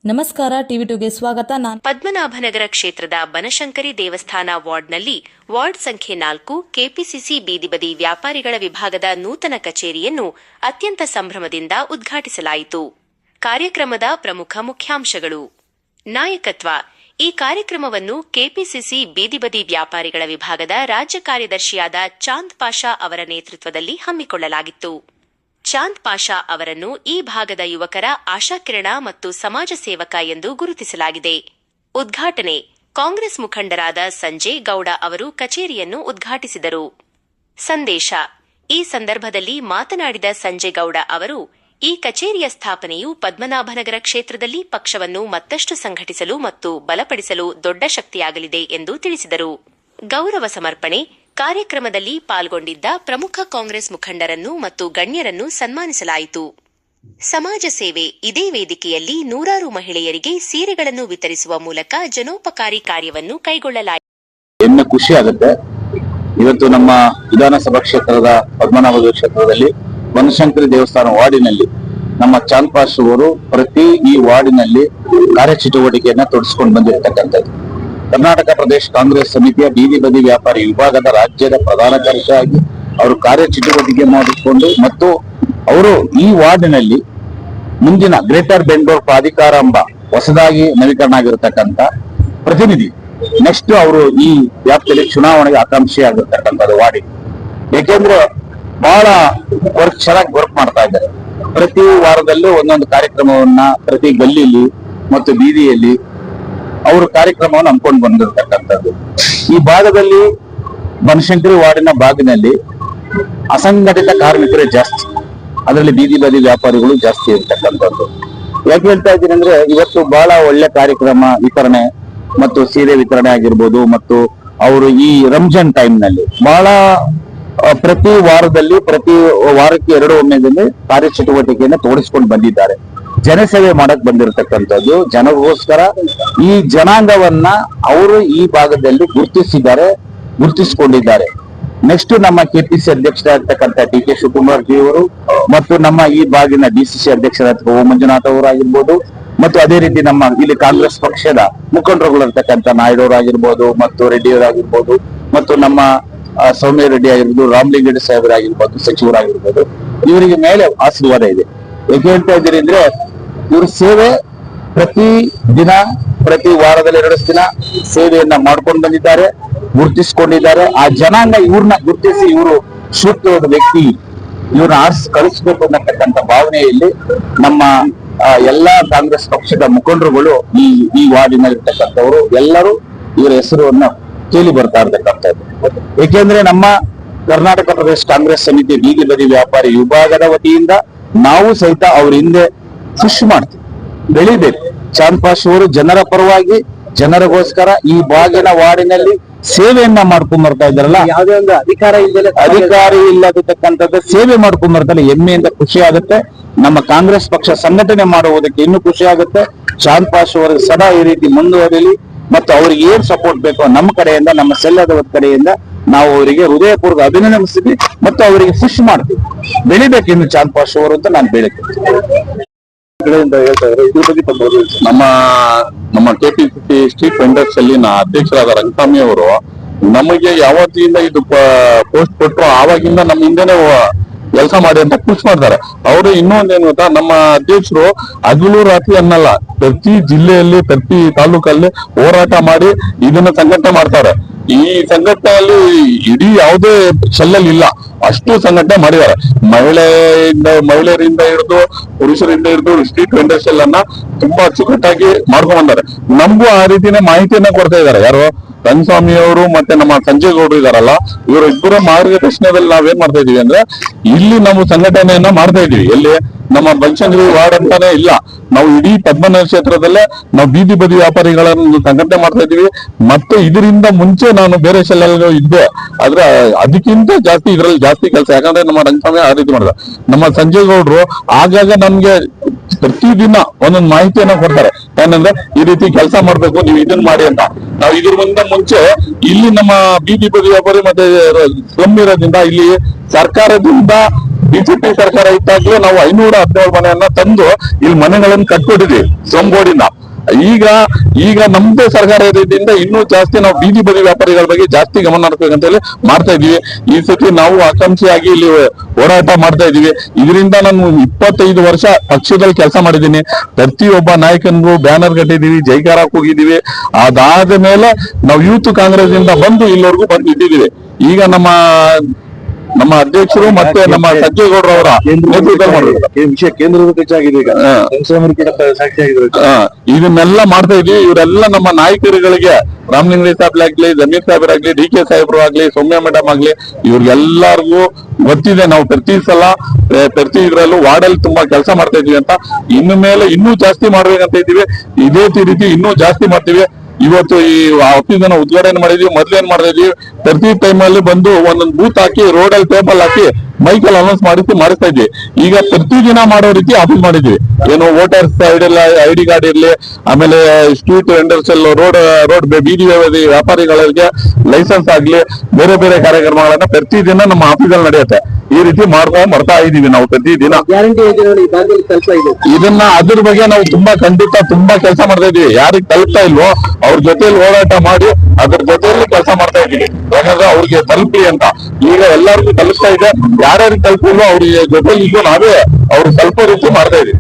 ನಮಸ್ಕಾರ ಟಿವಿ2ಗೆ ಸ್ವಾಗತ. ನಾನು ಪದ್ಮನಾಭನಗರ ಕ್ಷೇತ್ರದ ಬನಶಂಕರಿ ದೇವಸ್ಥಾನ ವಾರ್ಡ್ನಲ್ಲಿ ವಾರ್ಡ್ ಸಂಖ್ಯೆ 4 ಕೆಪಿಸಿಸಿ ಬೀದಿಬದಿ ವ್ಯಾಪಾರಿಗಳ ವಿಭಾಗದ ನೂತನ ಕಚೇರಿಯನ್ನು ಅತ್ಯಂತ ಸಂಭ್ರಮದಿಂದ ಉದ್ಘಾಟಿಸಲಾಯಿತು. ಕಾರ್ಯಕ್ರಮದ ಪ್ರಮುಖ ಮುಖ್ಯಾಂಶಗಳು. ನಾಯಕತ್ವ. ಈ ಕಾರ್ಯಕ್ರಮವನ್ನು ಕೆಪಿಸಿಸಿ ಬೀದಿಬದಿ ವ್ಯಾಪಾರಿಗಳ ವಿಭಾಗದ ರಾಜ್ಯ ಕಾರ್ಯದರ್ಶಿಯಾದ ಚಾಂದ್ ಪಾಷಾ ಅವರ ನೇತೃತ್ವದಲ್ಲಿ ಹಮ್ಮಿಕೊಳ್ಳಲಾಗಿತ್ತು. ಚಾಂದ್ ಪಾಷಾ ಅವರನ್ನು ಈ ಭಾಗದ ಯುವಕರ ಆಶಾಕಿರಣ ಮತ್ತು ಸಮಾಜ ಸೇವಕ ಎಂದು ಗುರುತಿಸಲಾಗಿದೆ. ಉದ್ಘಾಟನೆ. ಕಾಂಗ್ರೆಸ್ ಮುಖಂಡರಾದ ಸಂಜಯ್ ಗೌಡ ಅವರು ಕಚೇರಿಯನ್ನು ಉದ್ಘಾಟಿಸಿದರು. ಸಂದೇಶ. ಈ ಸಂದರ್ಭದಲ್ಲಿ ಮಾತನಾಡಿದ ಸಂಜಯ್ ಗೌಡ ಅವರು, ಈ ಕಚೇರಿಯ ಸ್ಥಾಪನೆಯು ಪದ್ಮನಾಭನಗರ ಕ್ಷೇತ್ರದಲ್ಲಿ ಪಕ್ಷವನ್ನು ಮತ್ತಷ್ಟು ಸಂಘಟಿಸಲು ಮತ್ತು ಬಲಪಡಿಸಲು ದೊಡ್ಡ ಶಕ್ತಿಯಾಗಲಿದೆ ಎಂದು ತಿಳಿಸಿದರು. ಗೌರವ ಸಮರ್ಪಣೆ. ಕಾರ್ಯಕ್ರಮದಲ್ಲಿ ಪಾಲ್ಗೊಂಡಿದ್ದ ಪ್ರಮುಖ ಕಾಂಗ್ರೆಸ್ ಮುಖಂಡರನ್ನು ಮತ್ತು ಗಣ್ಯರನ್ನು ಸನ್ಮಾನಿಸಲಾಯಿತು. ಸಮಾಜ ಸೇವೆ. ಇದೇ ವೇದಿಕೆಯಲ್ಲಿ ನೂರಾರು ಮಹಿಳೆಯರಿಗೆ ಸೀರೆಗಳನ್ನು ವಿತರಿಸುವ ಮೂಲಕ ಜನೋಪಕಾರಿ ಕಾರ್ಯವನ್ನು ಕೈಗೊಳ್ಳಲಾಯಿತು. ಇನ್ನು ಖುಷಿ ಆಗುತ್ತೆ. ಇವತ್ತು ನಮ್ಮ ವಿಧಾನಸಭಾ ಕ್ಷೇತ್ರದ ಪದ್ಮನಾಭನಗರ ಕ್ಷೇತ್ರದಲ್ಲಿ ಬನಶಂಕರಿ ದೇವಸ್ಥಾನ ವಾರ್ಡಿನಲ್ಲಿ ನಮ್ಮ ಚಾಂದ್ ಪಾಷಾ ಅವರು ಪ್ರತಿ ಈ ವಾರ್ಡಿನಲ್ಲಿ ಕಾರ್ಯಚಟುವಟಿಕೆಯನ್ನ ತೊಡಗಿಸಿಕೊಂಡು ಬಂದಿರತಕ್ಕಂಥದ್ದು. ಕರ್ನಾಟಕ ಪ್ರದೇಶ ಕಾಂಗ್ರೆಸ್ ಸಮಿತಿಯ ಬೀದಿ ಬದಿ ವ್ಯಾಪಾರಿ ವಿಭಾಗದ ರಾಜ್ಯದ ಪ್ರಧಾನ ಕಾರ್ಯದರ್ಶಿಯಾಗಿ ಅವರು ಕಾರ್ಯಚಟುವಟಿಕೆ ಮಾಡಿಕೊಂಡು ಮತ್ತು ಅವರು ಈ ವಾರ್ಡಿನಲ್ಲಿ ಮುಂದಿನ ಗ್ರೇಟರ್ ಬೆಂಗಳೂರು ಪ್ರಾಧಿಕಾರ ಎಂಬ ಹೊಸದಾಗಿ ನವೀಕರಣ ಆಗಿರತಕ್ಕಂತ ಪ್ರತಿನಿಧಿ ನೆಕ್ಸ್ಟ್ ಅವರು ಈ ವ್ಯಾಪ್ತಿಯಲ್ಲಿ ಚುನಾವಣೆಗೆ ಆಕಾಂಕ್ಷಿಯಾಗಿರ್ತಕ್ಕಂಥದ್ದು ವಾರ್ಡಿಗೆ. ಯಾಕೆಂದ್ರೆ ಬಹಳ ಚೆನ್ನಾಗಿ ವರ್ಕ್ ಮಾಡ್ತಾ ಇದ್ದಾರೆ. ಪ್ರತಿ ವಾರದಲ್ಲೂ ಒಂದೊಂದು ಕಾರ್ಯಕ್ರಮವನ್ನ ಪ್ರತಿ ಗಲ್ಲಿಯಲ್ಲಿ ಮತ್ತು ಬೀದಿಯಲ್ಲಿ ಅವರು ಕಾರ್ಯಕ್ರಮವನ್ನು ಹಮ್ಮಿಕೊಂಡು ಬಂದಿರತಕ್ಕಂಥದ್ದು. ಈ ಭಾಗದಲ್ಲಿ ಬನಶಂಕರಿ ವಾರ್ಡಿನ ಭಾಗದಲ್ಲಿ ಅಸಂಘಟಿತ ಕಾರ್ಮಿಕರೇ ಜಾಸ್ತಿ, ಅದರಲ್ಲಿ ಬೀದಿ ಬದಿ ವ್ಯಾಪಾರಿಗಳು ಜಾಸ್ತಿ ಇರ್ತಕ್ಕಂಥದ್ದು. ಯಾಕೆ ಹೇಳ್ತಾ ಇದ್ದೀನಿ ಅಂದ್ರೆ, ಇವತ್ತು ಬಹಳ ಒಳ್ಳೆ ಕಾರ್ಯಕ್ರಮ ವಿತರಣೆ ಮತ್ತು ಸೀರೆ ವಿತರಣೆ ಆಗಿರ್ಬೋದು, ಮತ್ತು ಅವರು ಈ ರಂಜಾನ್ ಟೈಮ್ ನಲ್ಲಿ ಬಹಳ ಪ್ರತಿ ವಾರಕ್ಕೆ 2 ಒಮ್ಮೆದಲ್ಲಿ ಕಾರ್ಯಚಟುವಟಿಕೆಯನ್ನು ತೋರಿಸ್ಕೊಂಡು ಬಂದಿದ್ದಾರೆ. ಜನಸೇವೆ ಮಾಡಕ್ ಬಂದಿರತಕ್ಕಂಥದ್ದು. ಜನಗೋಸ್ಕರ ಈ ಜನಾಂಗವನ್ನ ಅವರು ಈ ಭಾಗದಲ್ಲಿ ಗುರುತಿಸಿಕೊಂಡಿದ್ದಾರೆ. ನೆಕ್ಸ್ಟ್ ನಮ್ಮ ಕೆಪಿಸಿ ಅಧ್ಯಕ್ಷರಾಗಿರ್ತಕ್ಕಂಥ ಡಿ.ಕೆ. ಶಿವಕುಮಾರ್ ಜಿ ಅವರು ಮತ್ತು ನಮ್ಮ ಈ ಭಾಗಿನ ಡಿಸಿಸಿ ಅಧ್ಯಕ್ಷರಾದ ಓಂ ಮಂಜುನಾಥ್ ಅವರಾಗಿರ್ಬೋದು, ಮತ್ತು ಅದೇ ರೀತಿ ನಮ್ಮ ಇಲ್ಲಿ ಕಾಂಗ್ರೆಸ್ ಪಕ್ಷದ ಮುಖಂಡರುಗಳಿರ್ತಕ್ಕಂಥ ನಾಯ್ಡು ಅವರಾಗಿರ್ಬೋದು, ಮತ್ತು ರೆಡ್ಡಿ ಅವರಾಗಿರ್ಬೋದು, ಮತ್ತು ನಮ್ಮ ಸೌಮ್ಯ ರೆಡ್ಡಿ ಆಗಿರ್ಬೋದು, ರಾಮಲಿಂಗರೆಡ್ಡಿ ಸಾಹೇಬರಾಗಿರ್ಬೋದು, ಸಚಿವರಾಗಿರ್ಬೋದು, ಇವರಿಗೆ ಮೇಲೆ ಆಶೀರ್ವಾದ ಇದೆ. ಯಾಕೆ ಹೇಳ್ತಾ ಇದ್ದೀರಿ ಅಂದ್ರೆ, ಇವ್ರ ಸೇವೆ ಪ್ರತಿ ದಿನ ಪ್ರತಿ ವಾರದಲ್ಲಿ 2 ದಿನ ಸೇವೆಯನ್ನ ಮಾಡ್ಕೊಂಡು ಬಂದಿದ್ದಾರೆ, ಗುರುತಿಸಿಕೊಂಡಿದ್ದಾರೆ. ಆ ಜನಾಂಗ ಇವ್ರನ್ನ ಗುರುತಿಸಿ ಇವರು ಸೂಕ್ತವಾದ ವ್ಯಕ್ತಿ, ಇವ್ರನ್ನ ಕಳಿಸ್ಬೇಕು ಅನ್ನತಕ್ಕಂಥ ಭಾವನೆಯಲ್ಲಿ ನಮ್ಮ ಎಲ್ಲಾ ಕಾಂಗ್ರೆಸ್ ಪಕ್ಷದ ಮುಖಂಡರುಗಳು ಈ ವಾರ್ಡಿನಲ್ಲಿರ್ತಕ್ಕಂಥವರು ಎಲ್ಲರೂ ಇವರ ಹೆಸರನ್ನ ಕೇಳಿ ಬರ್ತಾ ಇರ್ತಕ್ಕಂಥದ್ದು. ಏಕೆಂದ್ರೆ ನಮ್ಮ ಕರ್ನಾಟಕ ಪ್ರದೇಶ ಕಾಂಗ್ರೆಸ್ ಸಮಿತಿ ಬೀದಿ ಬದಿ ವ್ಯಾಪಾರಿ ವಿಭಾಗದ ವತಿಯಿಂದ ನಾವು ಸಹಿತ ಅವ್ರ ಹಿಂದೆ ಪುಷ್ ಮಾಡ್ತೀವಿ, ಬೆಳಿಬೇಕು. ಚಾಂದ್ ಪಾಷಾ ಅವರು ಜನರ ಪರವಾಗಿ ಜನರಿಗೋಸ್ಕರ ಈ ಭಾಗಿನ ವಾರ್ಡಿನಲ್ಲಿ ಸೇವೆಯನ್ನ ಮಾಡ್ಕೊಂಡ್ ಬರ್ತಾ ಇದ್ದಾರಲ್ಲ, ಯಾವುದೇ ಒಂದು ಅಧಿಕಾರಿ ಇಲ್ಲದಿರ್ತಕ್ಕಂಥದ್ದು ಸೇವೆ ಮಾಡ್ಕೊಂಡ್ ಬರ್ತಾರೆ. ಹೆಮ್ಮೆಯಿಂದ ಖುಷಿ ಆಗುತ್ತೆ. ನಮ್ಮ ಕಾಂಗ್ರೆಸ್ ಪಕ್ಷ ಸಂಘಟನೆ ಮಾಡುವುದಕ್ಕೆ ಇನ್ನೂ ಖುಷಿ ಆಗುತ್ತೆ. ಚಾಂದ್ ಪಾಷಾ ಅವರಿಗೆ ಸದಾ ಈ ರೀತಿ ಮುಂದುವರಿಲಿ, ಮತ್ತು ಅವ್ರಿಗೆ ಏನ್ ಸಪೋರ್ಟ್ ಬೇಕೋ ನಮ್ಮ ಕಡೆಯಿಂದ, ನಮ್ಮ ಸೆಲ್ಲದ ಕಡೆಯಿಂದ ನಾವು ಅವರಿಗೆ ಹೃದಯಪೂರ್ವಕ ಅಭಿನಂದಿಸ್ತೀವಿ ಮತ್ತು ಅವರಿಗೆ ಪುಷ್ ಮಾಡ್ತೀವಿ. ಬೆಳಿಬೇಕು ಇನ್ನು ಚಾಂದ್ ಪಾಷಾ ಅವರು ಅಂತ ನಾನು ಬೆಳಿತೀನಿ. ನಮ್ಮ ಕೆಪಿಸಿಸಿ ಸ್ಟ್ರೀಟ್ ವೆಂಡರ್ಸ್ ಅಲ್ಲಿ ಅಧ್ಯಕ್ಷರಾದ ರಂಗಸ್ವಾಮಿ ಅವರು ನಮಗೆ ಯಾವತ್ತಿಂದ ಇದು ಪೋಸ್ಟ್ ಕೊಟ್ಟರು ಆವಾಗಿಂದ ನಮ್ಮ ಹಿಂದೆನೆ ಕೆಲಸ ಮಾಡಿ ಅಂತ ಪುಷ್ ಮಾಡ್ತಾರೆ. ಅವರು ಇನ್ನೊಂದೇನು ಗೊತ್ತಾ, ನಮ್ಮ ಅಧ್ಯಕ್ಷರು ಹಗಲು ರಾತ್ರಿ ಅನ್ನಲ್ಲ, ಪ್ರತಿ ಜಿಲ್ಲೆಯಲ್ಲಿ ಪ್ರತಿ ತಾಲೂಕಲ್ಲಿ ಹೋರಾಟ ಮಾಡಿ ಇದನ್ನ ಸಂಘಟನೆ ಮಾಡ್ತಾರೆ. ಈ ಸಂಘಟನೆಯಲ್ಲಿ ಇಡೀ ಯಾವುದೇ ಶೆಲ್ಲಲ್ಲಿ ಇಲ್ಲ, ಅಷ್ಟು ಸಂಘಟನೆ ಮಾಡಿದ್ದಾರೆ. ಮಹಿಳೆಯರಿಂದ ಹಿಡಿದು ಪುರುಷರಿಂದ ಹಿಡಿದು ಸ್ಟ್ರೀಟ್ ವೆಂಡರ್ಸ್ ಅನ್ನ ತುಂಬಾ ಅಚ್ಚುಕಟ್ಟಾಗಿ ಮಾಡ್ಕೊಂಡ್ ಬಂದಾರೆ. ನಮಗೂ ಆ ರೀತಿನೇ ಮಾಹಿತಿಯನ್ನ ಕೊಡ್ತಾ ಇದ್ದಾರೆ. ಯಾರು ರಂಗಸ್ವಾಮಿ ಅವರು ಮತ್ತೆ ನಮ್ಮ ಸಂಜಯ್ ಗೌಡ್ರು ಇದಾರಲ್ಲ, ಇವರು ಇಬ್ಬರ ಮಾರ್ಗದರ್ಶನದಲ್ಲಿ ನಾವೇನ್ ಮಾಡ್ತಾ ಇದೀವಿ ಅಂದ್ರೆ, ಇಲ್ಲಿ ನಾವು ಸಂಘಟನೆಯನ್ನ ಮಾಡ್ತಾ ಇದೀವಿ. ಎಲ್ಲಿ ನಮ್ಮ ಬನಶಂಕರಿ ವಾರ್ಡ್ ಅಂತಾನೆ ಇಲ್ಲ, ನಾವು ಇಡೀ ಪದ್ಮನಾಭ ಕ್ಷೇತ್ರದಲ್ಲೇ ನಾವು ಬೀದಿ ಬದಿ ವ್ಯಾಪಾರಿಗಳನ್ನು ಸಂಘಟನೆ ಮಾಡ್ತಾ ಇದೀವಿ. ಮತ್ತೆ ಇದರಿಂದ ಮುಂಚೆ ನಾನು ಬೇರೆ ಶಾಲೆಗಳು ಇದ್ದೆ, ಆದ್ರೆ ಅದಕ್ಕಿಂತ ಜಾಸ್ತಿ ಇದ್ರಲ್ಲಿ ಜಾಸ್ತಿ ಕೆಲಸ. ಯಾಕಂದ್ರೆ ನಮ್ಮ ರಂಗಸ್ವಾಮಿ ಆ ರೀತಿ ಮಾಡಿದ. ನಮ್ಮ ಸಂಜಯ್ ಗೌಡ್ರು ಆಗಾಗ ನಮ್ಗೆ ಪ್ರತಿದಿನ ಒಂದೊಂದು ಮಾಹಿತಿಯನ್ನ ಕೊಡ್ತಾರೆ. ಏನಂದ್ರೆ ಈ ರೀತಿ ಕೆಲಸ ಮಾಡ್ಬೇಕು, ನೀವು ಇದನ್ನ ಮಾಡಿ ಅಂತ. ನಾವು ಇದ್ರ ಮುಂಚೆ ಇಲ್ಲಿ ನಮ್ಮ ಬೀದಿ ಬದಿ ವ್ಯಾಪಾರಿ ಮತ್ತೆ ಸ್ಲಮ್ ಇರೋದ್ರಿಂದ ಇಲ್ಲಿ ಸರ್ಕಾರದಿಂದ ಬಿಜೆಪಿ ಸರ್ಕಾರ ಇದ್ದಾಗ್ಲೂ ನಾವು 517 ಮನೆಯನ್ನ ತಂದು ಇಲ್ಲಿ ಮನೆಗಳನ್ನು ಕಟ್ಕೊಟ್ಟಿದ್ವಿ ಸ್ಲಮ್ ಬೋರ್ಡಿಂದ. ಈಗ ನಮ್ದೇ ಸರ್ಕಾರ ಇರೋದ್ರಿಂದ ಇನ್ನೂ ಜಾಸ್ತಿ ನಾವು ಬೀದಿ ಬದಿ ವ್ಯಾಪಾರಿಗಳ ಬಗ್ಗೆ ಜಾಸ್ತಿ ಗಮನ ಹರಿಸ್ಬೇಕಂತ ಹೇಳಿ ಮಾಡ್ತಾ ಇದೀವಿ. ಈ ಸತಿ ನಾವು ಆಕಾಂಕ್ಷಿಯಾಗಿ ಇಲ್ಲಿ ಹೋರಾಟ ಮಾಡ್ತಾ ಇದೀವಿ. ಇದರಿಂದ ನಾನು 25 ವರ್ಷ ಪಕ್ಷದಲ್ಲಿ ಕೆಲಸ ಮಾಡಿದ್ದೀನಿ. ಪ್ರತಿಯೊಬ್ಬ ನಾಯಕನಿಗೂ ಬ್ಯಾನರ್ ಕಟ್ಟಿದೀವಿ, ಜೈಕಾರ ಹೋಗಿದ್ದೀವಿ. ಅದಾದ ಮೇಲೆ ನಾವು ಯೂತ್ ಕಾಂಗ್ರೆಸ್ ಇಂದ ಬಂದು ಇಲ್ಲಿವರೆಗೂ ಬಂದು ನಿಂತಿದ್ದೀವಿ. ಈಗ ನಮ್ಮ ಅಧ್ಯಕ್ಷರು ಮತ್ತೆ ನಮ್ಮ ಸಜ್ಜೇಗೌಡರು ಅವರ ನೇತೃತ್ವದಲ್ಲಿ ವಿಷಯ ಕೇಂದ್ರದ ಹೆಚ್ಚಾಗಿದೆ ಈಗ ಸಾಕ್ಷಿಯಾಗಿದ್ರು. ಇದನ್ನೆಲ್ಲ ಮಾಡ್ತಾ ಇದ್ವಿ. ಇವರೆಲ್ಲ ನಮ್ಮ ನಾಯಕರುಗಳಿಗೆ ರಾಮಲಿಂಗಯ್ಯ ಸಾಹೇಬ್ರಾಗ್ಲಿ, ಜಮೀರ್ ಸಾಹೇಬ್ರಾಗ್ಲಿ, DK ಸಾಹೇಬ್ರು ಆಗ್ಲಿ, ಸೌಮ್ಯ ಮೇಡಮ್ ಆಗ್ಲಿ, ಇವ್ರಿಗೆಲ್ಲರಿಗೂ ಗೊತ್ತಿದೆ ನಾವು ಪ್ರತಿ ಇದ್ರಲ್ಲೂ ವಾರ್ಡಲ್ಲಿ ತುಂಬಾ ಕೆಲಸ ಮಾಡ್ತಾ ಇದೀವಿ ಅಂತ. ಇನ್ನು ಮೇಲೆ ಇನ್ನೂ ಜಾಸ್ತಿ ಮಾಡ್ಬೇಕಂತ ಇದ್ದೀವಿ. ಇದೇ ರೀತಿ ಇನ್ನೂ ಜಾಸ್ತಿ ಮಾಡ್ತೀವಿ. ಇವತ್ತು ಈ ಆಫೀಸ್ ಅನ್ನ ಉದ್ಘಾಟನೆ ಮಾಡಿದ್ವಿ. ಮೊದ್ಲೇನ್ ಮಾಡ್ತಾ ಇದೀವಿ, ಪ್ರತಿ ಟೈಮ್ ಅಲ್ಲಿ ಬಂದು ಒಂದೊಂದು ಬೂತ್ ಹಾಕಿ ರೋಡಲ್ಲಿ ಟೇಬಲ್ ಹಾಕಿ ಮೈಕಲ್ಲಿ ಅನೌನ್ಸ್ ಮಾಡ್ತಾ ಇದ್ವಿ. ಈಗ ಪ್ರತಿದಿನ ಮಾಡೋ ರೀತಿ ಆಫೀಸ್ ಮಾಡಿದ್ವಿ. ಏನು ವೋಟರ್ಸ್ ID ಕಾರ್ಡ್ ಇರ್ಲಿ, ಆಮೇಲೆ ಸ್ಟ್ರೀಟ್ ವೆಂಡರ್ಸ್ ರೋಡ್ ಬೀದಿ ವ್ಯಾಪಾರಿಗಳಿಗೆ ಲೈಸೆನ್ಸ್ ಆಗ್ಲಿ, ಬೇರೆ ಬೇರೆ ಕಾರ್ಯಕ್ರಮಗಳನ್ನ ಪ್ರತಿದಿನ ನಮ್ಮ ಆಫೀಸಲ್ಲಿ ನಡೆಯುತ್ತೆ. ಈ ರೀತಿ ಮಾಡ್ಕೊಂಡು ಬರ್ತಾ ಇದೀವಿ ನಾವು ಪ್ರತಿದಿನ. ಇದನ್ನ ಅದ್ರ ಬಗ್ಗೆ ನಾವು ತುಂಬಾ ಕೆಲಸ ಮಾಡ್ತಾ ಇದೀವಿ. ಯಾರಿಗೆ ತಲುಪ್ತಾ ಇಲ್ವೋ ಅವ್ರ ಜೊತೆಲಿ ಹೋರಾಟ ಮಾಡಿ ಅದ್ರ ಜೊತೆಯಲ್ಲಿ ಕೆಲಸ ಮಾಡ್ತಾ ಇದೀವಿ. ಯಾಕಂದ್ರೆ ಅವ್ರಿಗೆ ತಲುಪಿ ಅಂತ. ಈಗ ಎಲ್ಲರಿಗೂ ತಲುಪ್ತಾ ಇದೆ. ಯಾರ್ಯಾರಿಗೆ ತಲುಪಿಲ್ವೋ ಅವ್ರಿಗೆ ಜೊತೆಲಿ ನಾವೇ ಅವ್ರು ತಲುಪೋ ರೀತಿ ಮಾಡ್ತಾ ಇದೀವಿ.